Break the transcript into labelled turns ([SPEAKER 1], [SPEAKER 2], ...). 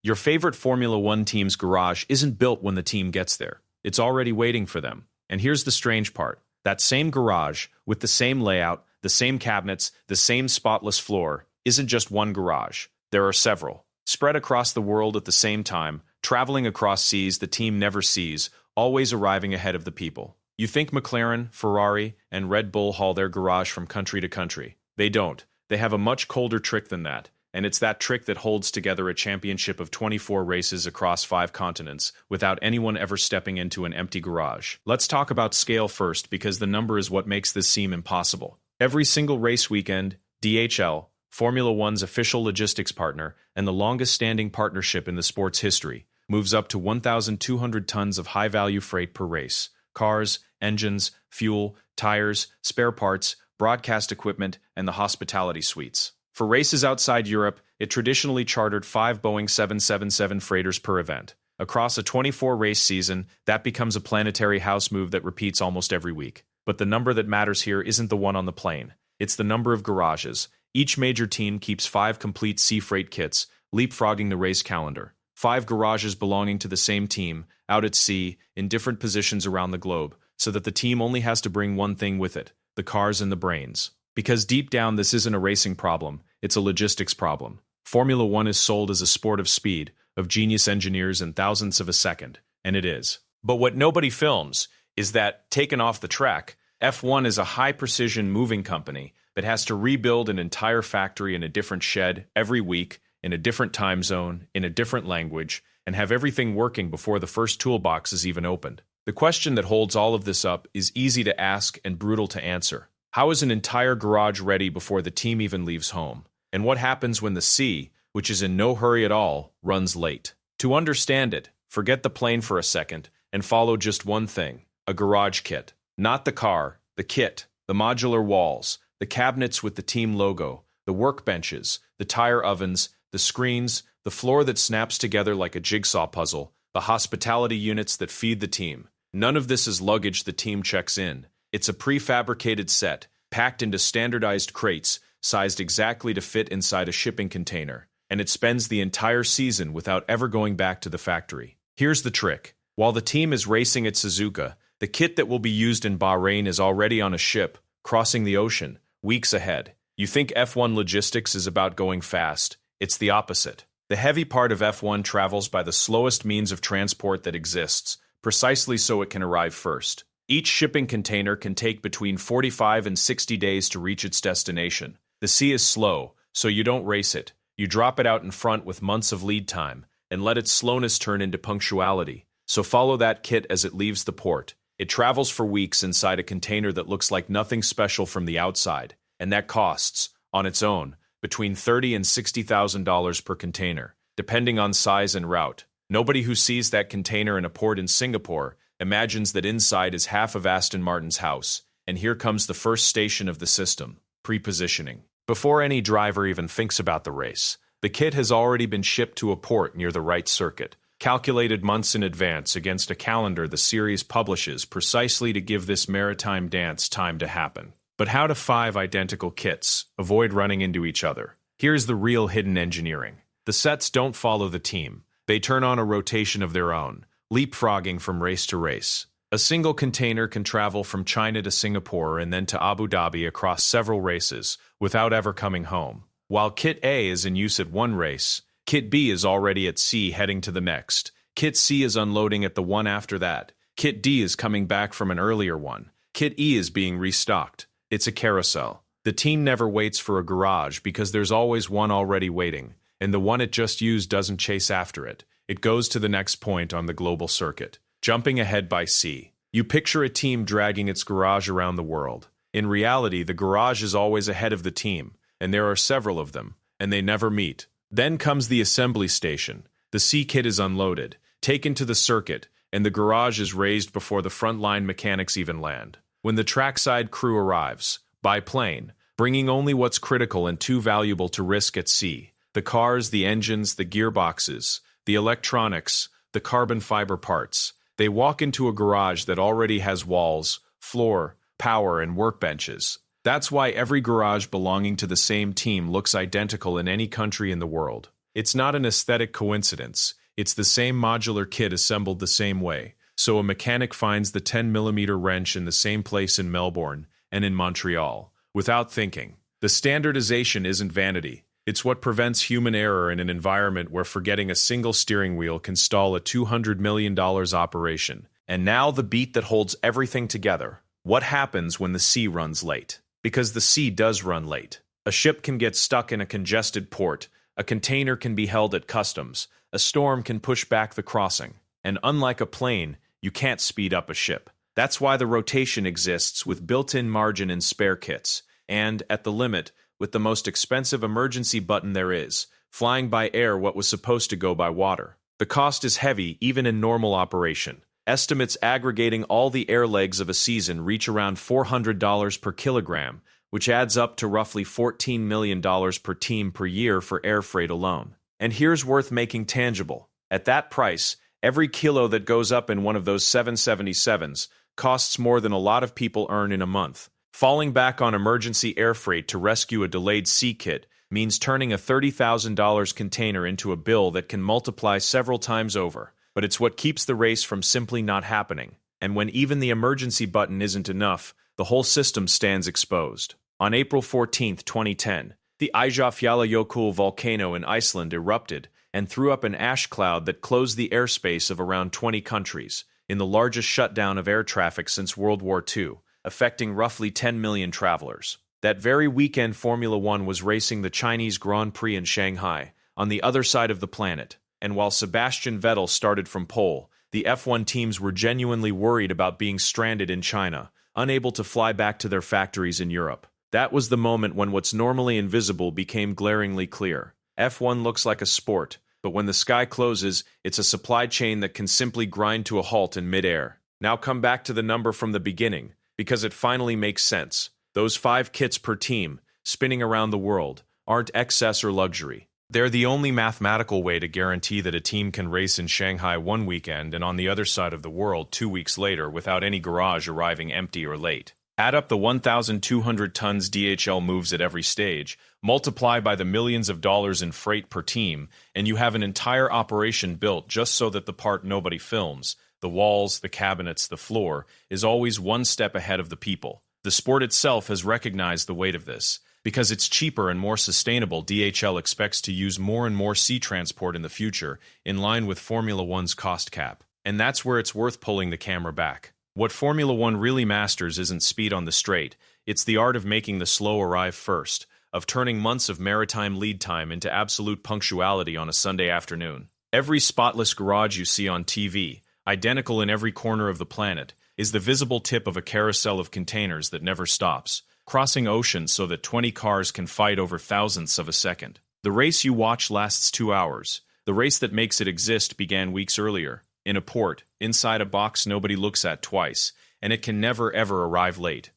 [SPEAKER 1] Your favorite Formula One team's garage isn't built when the team gets there. It's already waiting for them. And here's the strange part. That same garage, with the same layout, the same cabinets, the same spotless floor, isn't just one garage. There are several, spread across the world at the same time, traveling across seas the team never sees, always arriving ahead of the people. You think McLaren, Ferrari, and Red Bull haul their garage from country to country. They don't. They have a much colder trick than that. And it's that trick that holds together a championship of 24 races across 5 continents without anyone ever stepping into an empty garage. Let's talk about scale first, because the number is what makes this seem impossible. Every single race weekend, DHL, Formula One's official logistics partner and the longest-standing partnership in the sport's history, moves up to 1,200 tons of high-value freight per race. Cars, engines, fuel, tires, spare parts, broadcast equipment, and the hospitality suites. For races outside Europe, it traditionally chartered 5 Boeing 777 freighters per event. Across a 24-race season, that becomes a planetary house move that repeats almost every week. But the number that matters here isn't the one on the plane. It's the number of garages. Each major team keeps 5 complete sea freight kits, leapfrogging the race calendar. 5 garages belonging to the same team, out at sea, in different positions around the globe, so that the team only has to bring one thing with it: the cars and the brains. Because deep down, this isn't a racing problem, it's a logistics problem. Formula One is sold as a sport of speed, of genius engineers and thousandths of a second, and it is. But what nobody films is that, taken off the track, F1 is a high-precision moving company that has to rebuild an entire factory in a different shed every week, in a different time zone, in a different language, and have everything working before the first toolbox is even opened. The question that holds all of this up is easy to ask and brutal to answer. How is an entire garage ready before the team even leaves home? And what happens when the sea, which is in no hurry at all, runs late? To understand it, forget the plane for a second and follow just one thing: a garage kit. Not the car, the kit, the modular walls, the cabinets with the team logo, the workbenches, the tire ovens, the screens, the floor that snaps together like a jigsaw puzzle, the hospitality units that feed the team. None of this is luggage the team checks in. It's a prefabricated set, packed into standardized crates, sized exactly to fit inside a shipping container, and it spends the entire season without ever going back to the factory. Here's the trick. While the team is racing at Suzuka, the kit that will be used in Bahrain is already on a ship, crossing the ocean, weeks ahead. You think F1 logistics is about going fast. It's the opposite. The heavy part of F1 travels by the slowest means of transport that exists, precisely so it can arrive first. Each shipping container can take between 45 and 60 days to reach its destination. The sea is slow, so you don't race it. You drop it out in front with months of lead time, and let its slowness turn into punctuality. So follow that kit as it leaves the port. It travels for weeks inside a container that looks like nothing special from the outside, and that costs, on its own, between $30,000 and $60,000 per container, depending on size and route. Nobody who sees that container in a port in Singapore imagines that inside is half of Aston Martin's house, and here comes the first station of the system: pre-positioning. Before any driver even thinks about the race, the kit has already been shipped to a port near the right circuit, calculated months in advance against a calendar the series publishes precisely to give this maritime dance time to happen. But how do 5 identical kits avoid running into each other? Here's the real hidden engineering. The sets don't follow the team. They turn on a rotation of their own, leapfrogging from race to race. A single container can travel from China to Singapore and then to Abu Dhabi across several races without ever coming home. While Kit A is in use at one race, Kit B is already at sea heading to the next. Kit C is unloading at the one after that. Kit D is coming back from an earlier one. Kit E is being restocked. It's a carousel. The team never waits for a garage because there's always one already waiting, and the one it just used doesn't chase after it. It goes to the next point on the global circuit, jumping ahead by sea. You picture a team dragging its garage around the world. In reality, the garage is always ahead of the team, and there are several of them, and they never meet. Then comes the assembly station. The sea kit is unloaded, taken to the circuit, and the garage is raised before the frontline mechanics even land. When the trackside crew arrives, by plane, bringing only what's critical and too valuable to risk at sea: the cars, the engines, the gearboxes, the electronics, the carbon fiber parts. They walk into a garage that already has walls, floor, power, and workbenches. That's why every garage belonging to the same team looks identical in any country in the world. It's not an aesthetic coincidence. It's the same modular kit assembled the same way. So a mechanic finds the 10mm wrench in the same place in Melbourne and in Montreal, without thinking. The standardization isn't vanity. It's what prevents human error in an environment where forgetting a single steering wheel can stall a $200 million operation. And now the beat that holds everything together. What happens when the sea runs late? Because the sea does run late. A ship can get stuck in a congested port. A container can be held at customs. A storm can push back the crossing. And unlike a plane, you can't speed up a ship. That's why the rotation exists with built-in margin and spare kits. And, at the limit, with the most expensive emergency button there is, flying by air what was supposed to go by water. The cost is heavy even in normal operation. Estimates aggregating all the air legs of a season reach around $400 per kilogram, which adds up to roughly $14 million per team per year for air freight alone. And here's worth making tangible. At that price, every kilo that goes up in one of those 777s costs more than a lot of people earn in a month. Falling back on emergency air freight to rescue a delayed sea kit means turning a $30,000 container into a bill that can multiply several times over. But it's what keeps the race from simply not happening. And when even the emergency button isn't enough, the whole system stands exposed. On April 14, 2010, the Eyjafjallajökull volcano in Iceland erupted and threw up an ash cloud that closed the airspace of around 20 countries, in the largest shutdown of air traffic since World War II, affecting roughly 10 million travelers. That very weekend, Formula One was racing the Chinese Grand Prix in Shanghai, on the other side of the planet. And while Sebastian Vettel started from pole, the F1 teams were genuinely worried about being stranded in China, unable to fly back to their factories in Europe. That was the moment when what's normally invisible became glaringly clear. F1 looks like a sport, but when the sky closes, it's a supply chain that can simply grind to a halt in midair. Now come back to the number from the beginning, because it finally makes sense. Those 5 kits per team, spinning around the world, aren't excess or luxury. They're the only mathematical way to guarantee that a team can race in Shanghai one weekend and on the other side of the world 2 weeks later without any garage arriving empty or late. Add up the 1,200 tons DHL moves at every stage, multiply by the millions of dollars in freight per team, and you have an entire operation built just so that the part nobody films, the walls, the cabinets, the floor, is always one step ahead of the people. The sport itself has recognized the weight of this. Because it's cheaper and more sustainable, DHL expects to use more and more sea transport in the future, in line with Formula One's cost cap. And that's where it's worth pulling the camera back. What Formula One really masters isn't speed on the straight, it's the art of making the slow arrive first, of turning months of maritime lead time into absolute punctuality on a Sunday afternoon. Every spotless garage you see on TV, identical in every corner of the planet, is the visible tip of a carousel of containers that never stops, crossing oceans so that 20 cars can fight over thousandths of a second. The race you watch lasts 2 hours. The race that makes it exist began weeks earlier, in a port, inside a box nobody looks at twice, and it can never ever arrive late.